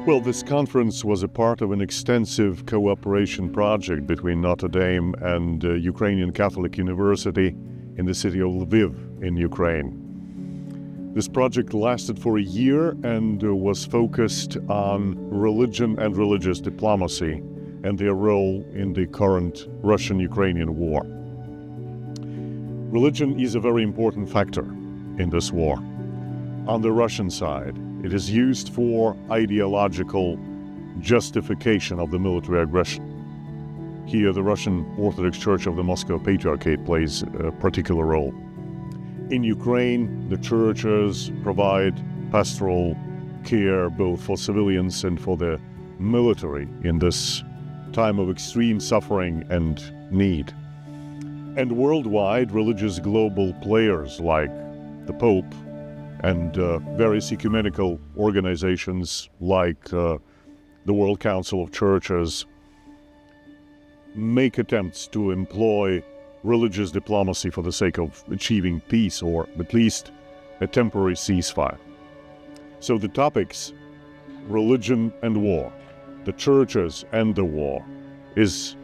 Well, this conference was a part of an extensive cooperation project between Notre Dame and Ukrainian Catholic University in the city of Lviv in Ukraine. This project lasted for a year and was focused on religion and religious diplomacy and their role in the current Russian-Ukrainian war. Religion is a very important factor in this war. On the Russian side, it is used for ideological justification of the military aggression. Here, the Russian Orthodox Church of the Moscow Patriarchate plays a particular role. In Ukraine, the churches provide pastoral care both for civilians and for the military in this time of extreme suffering and need. And worldwide, religious global players like the Pope and various ecumenical organizations like the World Council of Churches make attempts to employ religious diplomacy for the sake of achieving peace or at least a temporary ceasefire. So the topics, religion and war, the churches and the war, is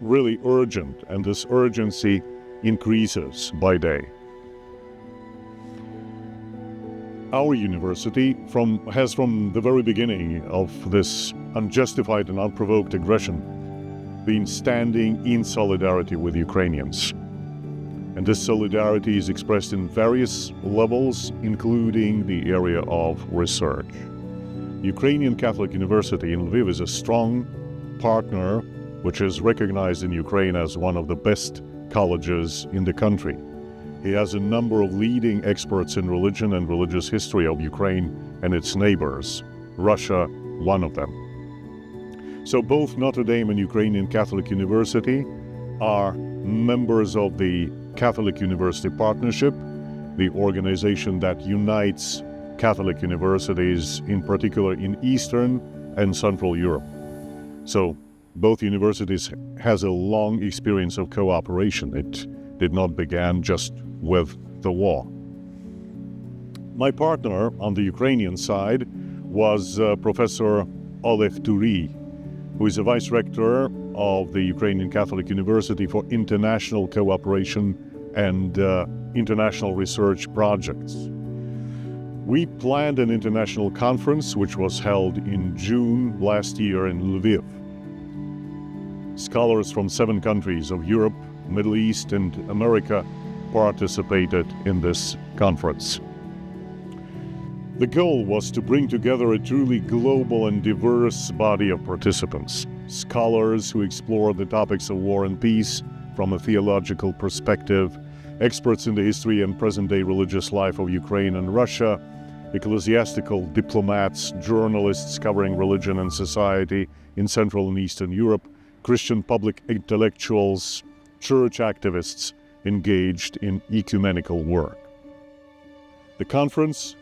really urgent, and this urgency increases by day. Our university has from the very beginning of this unjustified and unprovoked aggression been standing in solidarity with Ukrainians. And this solidarity is expressed in various levels, including the area of research. Ukrainian Catholic University in Lviv is a strong partner which is recognized in Ukraine as one of the best colleges in the country. He has a number of leading experts in religion and religious history of Ukraine and its neighbors, Russia one of them. So both Notre Dame and Ukrainian Catholic University are members of the Catholic University Partnership, the organization that unites Catholic universities, in particular in Eastern and Central Europe. So both universities has a long experience of cooperation. It did not begin just with the war. My partner on the Ukrainian side was Professor Oleg Yury, who is a vice rector of the Ukrainian Catholic University for International Cooperation and International Research Projects. We planned an international conference which was held in June last year in Lviv. Scholars from 7 countries of Europe, Middle East, and America participated in this conference. The goal was to bring together a truly global and diverse body of participants, scholars who explore the topics of war and peace from a theological perspective, experts in the history and present-day religious life of Ukraine and Russia, ecclesiastical diplomats, journalists covering religion and society in Central and Eastern Europe, Christian public intellectuals, church activists engaged in ecumenical work. The conference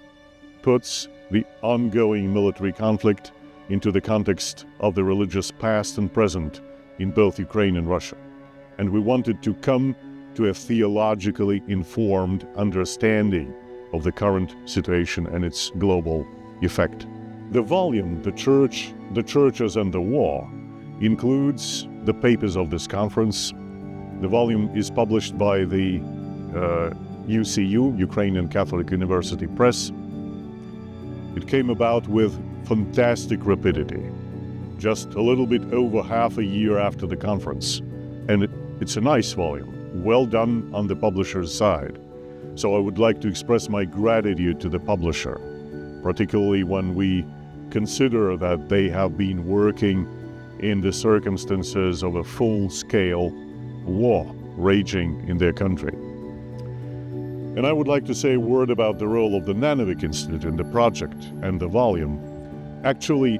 puts the ongoing military conflict into the context of the religious past and present in both Ukraine and Russia. And we wanted to come to a theologically informed understanding of the current situation and its global effect. The volume, The Church, the Churches and the War, includes the papers of this conference. The volume is published by the UCU, Ukrainian Catholic University Press. It came about with fantastic rapidity, just a little bit over half a year after the conference. And it's a nice volume, well done on the publisher's side. So I would like to express my gratitude to the publisher, particularly when we consider that they have been working in the circumstances of a full-scale war raging in their country. And I would like to say a word about the role of the Nanovic Institute in the project and the volume. Actually,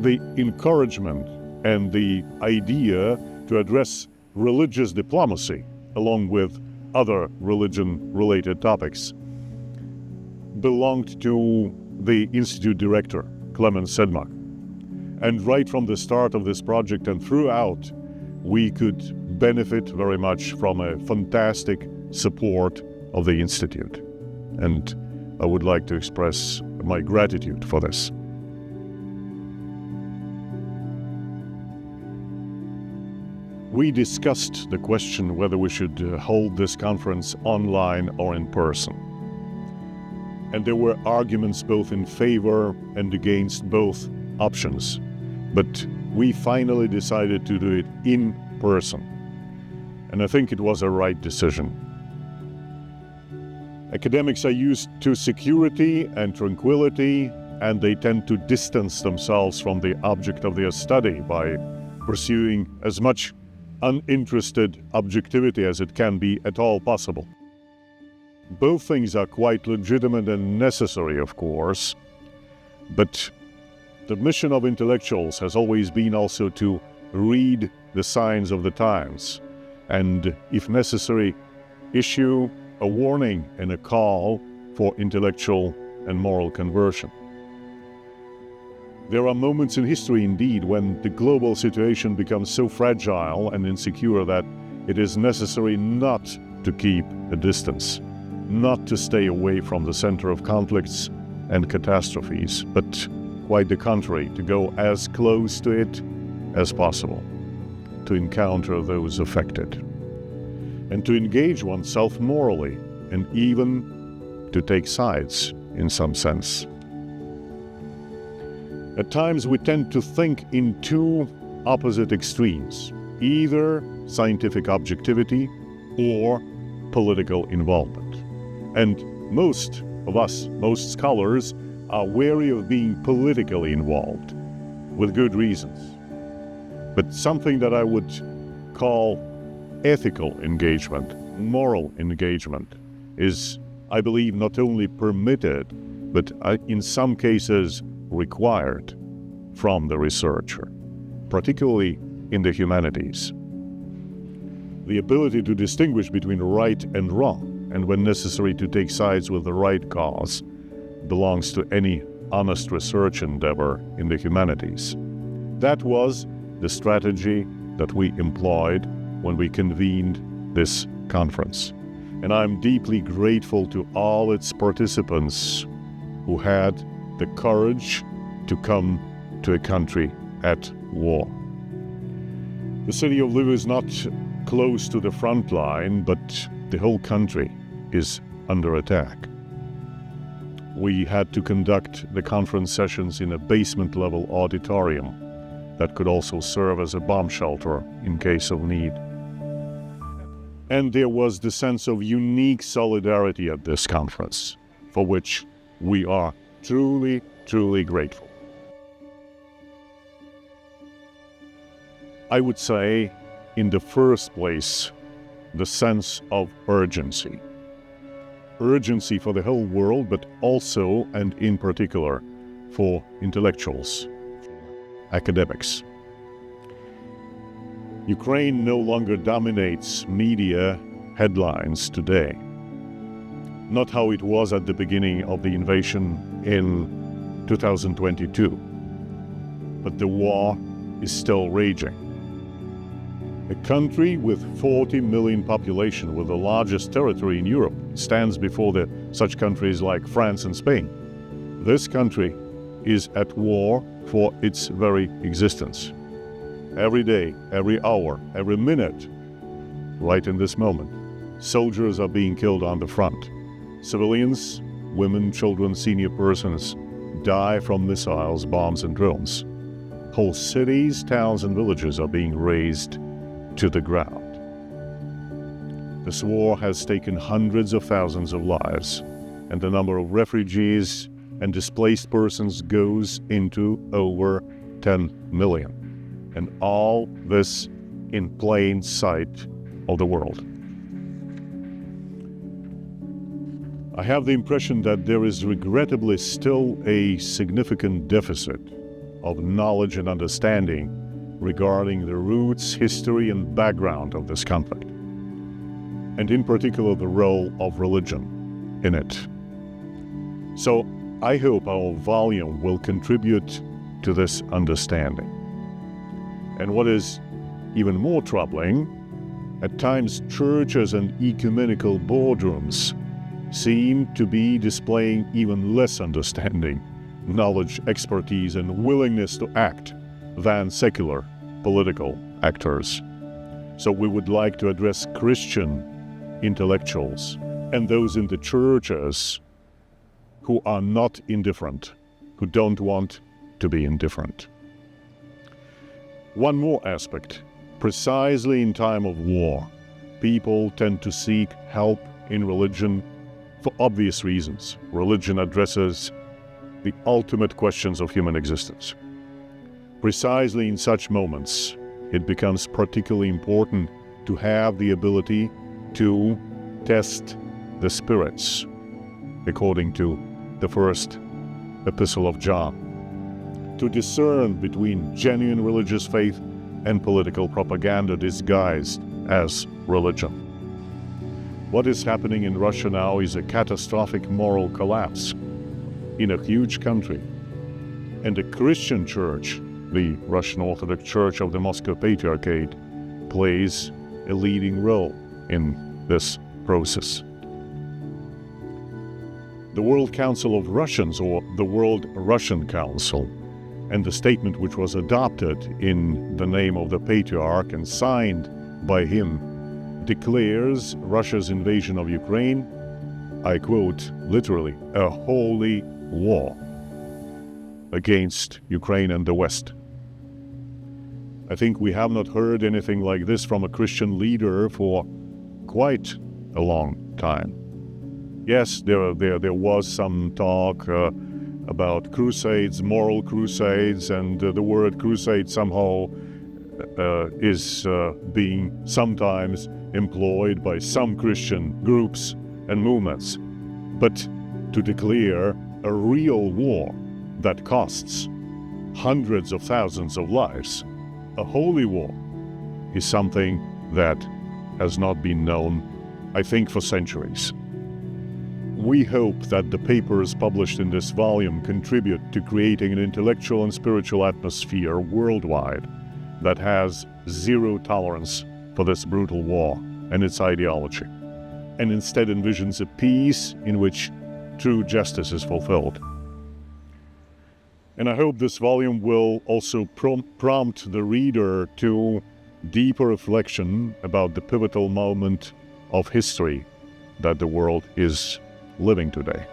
the encouragement and the idea to address religious diplomacy along with other religion-related topics belonged to the Institute director, Clement Sedmak. And right from the start of this project and throughout, we could benefit very much from a fantastic support of the Institute. And I would like to express my gratitude for this. we discussed the question whether we should hold this conference online or in person. And there were arguments both in favor and against both options. But we finally decided to do it in person. And I think it was a right decision. Academics are used to security and tranquility, and they tend to distance themselves from the object of their study by pursuing as much uninterested objectivity as it can be at all possible. Both things are quite legitimate and necessary, of course, but the mission of intellectuals has always been also to read the signs of the times and, if necessary, issue a warning and a call for intellectual and moral conversion. There are moments in history, indeed, when the global situation becomes so fragile and insecure that it is necessary not to keep a distance, not to stay away from the center of conflicts and catastrophes, but quite the contrary, to go as close to it as possible, to encounter those affected, and to engage oneself morally, and even to take sides in some sense. At times we tend to think in two opposite extremes, either scientific objectivity or political involvement. And most of us, most scholars, are wary of being politically involved, with good reasons. But something that I would call ethical engagement, moral engagement, is, I believe, not only permitted, but in some cases required from the researcher, particularly in the humanities. The ability to distinguish between right and wrong, and when necessary to take sides with the right cause, belongs to any honest research endeavor in the humanities. That was the strategy that we employed when we convened this conference. And I'm deeply grateful to all its participants who had the courage to come to a country at war. The city of Lviv is not close to the front line, but the whole country is under attack. We had to conduct the conference sessions in a basement-level auditorium that could also serve as a bomb shelter in case of need. And there was the sense of unique solidarity at this conference, for which we are truly, truly grateful. I would say, in the first place, the sense of urgency. Urgency for the whole world, but also, and in particular, for intellectuals, academics. Ukraine no longer dominates media headlines today. Not how it was at the beginning of the invasion in 2022. But the war is still raging. A country with 40 million population, with the largest territory in Europe, stands before such countries like France and Spain. This country is at war for its very existence. Every day, every hour, every minute, right in this moment, soldiers are being killed on the front. Civilians, women, children, senior persons die from missiles, bombs, and drones. Whole cities, towns, and villages are being razed to the ground. This war has taken hundreds of thousands of lives, and the number of refugees and displaced persons goes into over 10 million. And all this in plain sight of the world. I have the impression that there is regrettably still a significant deficit of knowledge and understanding regarding the roots, history, and background of this conflict, and in particular the role of religion in it. So I hope our volume will contribute to this understanding. And what is even more troubling, at times churches and ecumenical boardrooms seem to be displaying even less understanding, knowledge, expertise, and willingness to act than secular political actors. So we would like to address Christian intellectuals and those in the churches who are not indifferent, who don't want to be indifferent. One more aspect. Precisely in time of war, people tend to seek help in religion for obvious reasons. Religion addresses the ultimate questions of human existence. Precisely in such moments, it becomes particularly important to have the ability to test the spirits, according to the first epistle of John, to discern between genuine religious faith and political propaganda disguised as religion. What is happening in Russia now is a catastrophic moral collapse in a huge country. And the Christian church, the Russian Orthodox Church of the Moscow Patriarchate, plays a leading role in this process. The World Council of Russians, or the World Russian Council, and the statement which was adopted in the name of the Patriarch and signed by him, declares Russia's invasion of Ukraine, I quote literally, a holy war against Ukraine and the West. I think we have not heard anything like this from a Christian leader for quite a long time. Yes, there was some talk about crusades, moral crusades, and the word crusade somehow is being sometimes employed by some Christian groups and movements. But to declare a real war that costs hundreds of thousands of lives, a holy war, is something that has not been known, I think, for centuries. We hope that the papers published in this volume contribute to creating an intellectual and spiritual atmosphere worldwide that has zero tolerance for this brutal war and its ideology, and instead envisions a peace in which true justice is fulfilled. And I hope this volume will also prompt the reader to deeper reflection about the pivotal moment of history that the world is living today.